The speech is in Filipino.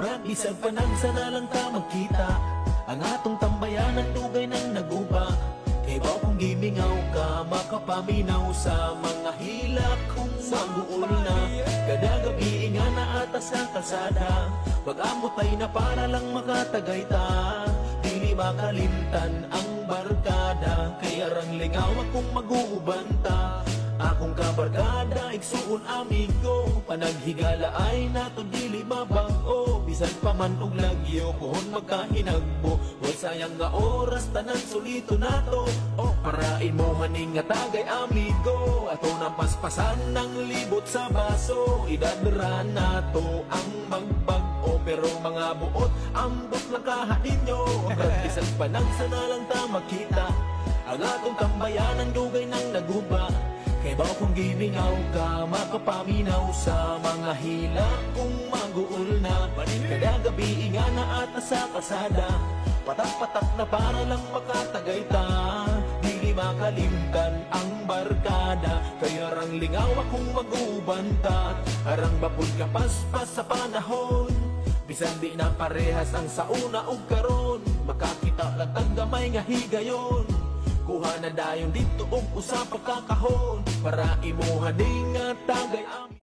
Brad, isang panansa na lang ta magkita. Ang atong tambayanan dugay nang naguba. Kay baw kung gimingaw ka, makapaminaw sa mga hilak kung maguol na. Kada gabi nga na atas sa kalsada, pag-amutay na para lang makatagay ta. Dili makalimtan ang barkada, kaya rang lingaw akong mag-uubanta. Akong kabarkada, igsuon amigo, panaghigala ay nato dili mabago. Bisan pa man og lagyo, kuhon magkahinagbo. Huwag sayang nga oras, tanan sulito nato. O parain mo haning nga tagay amigo, ato nang paspasan ng libot sa baso. Idadra nato ang magbago, pero mga buot ambot lang kahanin nyo. Bisan pa nang sana lang ta makita, ang atong tambayanan dugay nang naguba. Kay baw kung gimingaw ka, makapaminaw sa mga hila kung maguol na. Kada gabi nga na atas sa kalsada, patak-patak na para lang makatagay ta. Dili makalimtan ang barkada, kaya rang lingaw akong mag-ubanta. Arang bapod ka paspas sa panahon, bisan di na parehas ang sauna ug karon. Makakita lang tang gamay nga higayon, kuha na dayon dito og usa pa kakahon, para imuha ding nga tagay